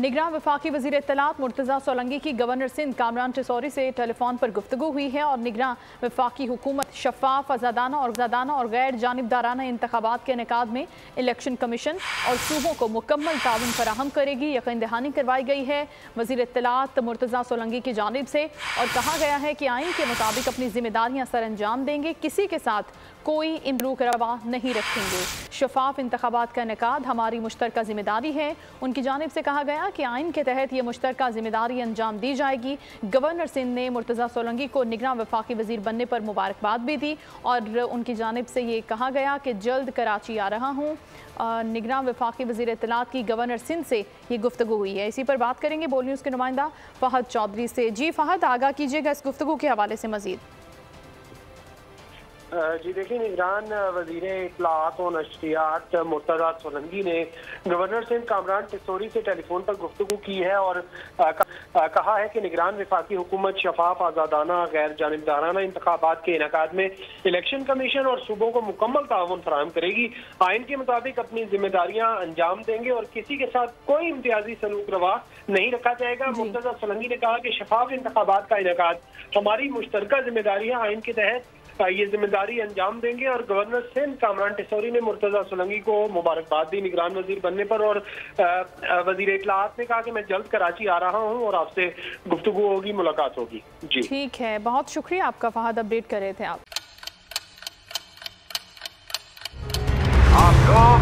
निगरान वफाकी वज़ीर इत्तलात मुर्तज़ा सोलंकी की गवर्नर सिंध कामरान टिसौरी से टेलीफोन पर गुफ्तगू हुई है और निगरान वफाकी हुकूमत शफाफ, आज़ादाना और गैर जानिबदाराना इंतखाबात के इनेकाद में इलेक्शन कमीशन और सूबों को मुकम्मल ताउन फराहम करेगी। यकीन दहानी करवाई गई है वज़ीर इत्तलात मुर्तज़ा सोलंकी की जानिब से और कहा गया है कि आइन के मुताबिक अपनी जिम्मेदारियाँ सर अंजाम देंगे, किसी के साथ कोई इमरूक रवा नहीं रखेंगे। शफाफ इंतखाबात का इनेकाद हमारी मुश्तरका जिम्मेदारी है। उनकी जानिब से कहा गया कि आइन के तहत ये मुश्तरका जिम्मेदारी अंजाम दी जाएगी। गवर्नर सिंध ने मुर्तज़ा सोलंकी को निगरान वफाकी वज़ीर बनने पर मुबारकबाद भी दी और उनकी जानिब से ये कहा गया कि जल्द कराची आ रहा हूँ। निगरान वफाकी वज़ीर इत्तलात की गवर्नर सिंध से ये गुफ्तगू हुई है। इसी पर बात करेंगे बोल न्यूज़ के नुमाइंदा फ़हद चौधरी से। जी फ़हद, आगाह कीजिएगा इस गुफ्तगू के हवाले से मज़ीद। जी देखिए, निगरान वज़ीर इत्तलात और नशरियात मुर्तज़ा सोलंकी ने गवर्नर सिंध कामरान टिसौरी से टेलीफोन पर गुफ्तगू की है और कहा है कि निगरान वफाकी हुकूमत शफाफ, आज़ादाना, गैर जानिबदाराना इंतखाबात के इनेकाद में इलेक्शन कमीशन और सूबों को मुकम्मल ताउन फराहम करेगी। आइन के मुताबिक अपनी जिम्मेदारियां अंजाम देंगे और किसी के साथ कोई इम्तियाजी सलूक रवा नहीं रखा जाएगा। मुर्तज़ा सोलंकी ने कहा कि शफाफ इंतखाबात का इनेकाद हमारी मुश्तरका जिम्मेदारी है, आइन के तहत ये जिम्मेदारी अंजाम देंगे। और गवर्नर सिंध कामरान टिसौरी ने मुर्तज़ा सोलंकी को मुबारकबाद दी निगरान वजीर बनने पर और वजीर इत्तलात ने कहा कि मैं जल्द कराची आ रहा हूं और आपसे गुफ्तगू होगी, मुलाकात होगी। जी ठीक है, बहुत शुक्रिया आपका फ़हद, अपडेट कर रहे थे आप लोग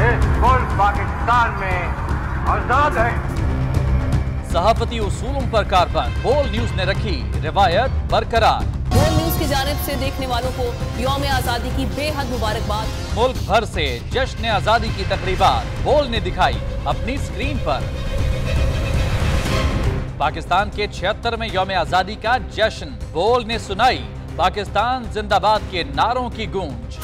इस मुल्क पाकिस्तान में आजाद हैं। सहाफती उसूलों पर कारबंद बोल न्यूज ने रखी रिवायत बरकरार। बोल न्यूज की जानिब से देखने वालों को यौम आजादी की बेहद मुबारकबाद। मुल्क भर से जश्न आजादी की तकरीबात बोल ने दिखाई अपनी स्क्रीन पर। पाकिस्तान के 76वें यौम आजादी का जश्न बोल ने सुनाई पाकिस्तान जिंदाबाद के नारों की गूंज।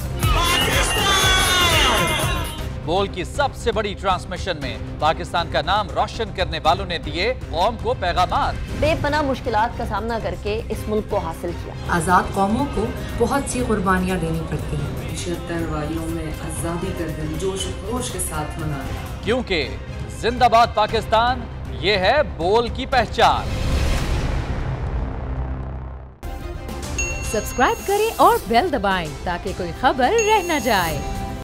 बोल की सबसे बड़ी ट्रांसमिशन में पाकिस्तान का नाम रोशन करने वालों ने दिए कौम को पैगामात। बेपनाह मुश्किलात का सामना करके इस मुल्क को हासिल किया। आजाद कौमों को बहुत सी कुर्बानियां देनी पड़ती हैं। 76 वालियों में आजादी का दिन जोश खरोश के साथ मनाया, क्योंकि जिंदाबाद पाकिस्तान ये है बोल की पहचान। सब्सक्राइब करें और बेल दबाएं ताकि कोई खबर रह न जाए।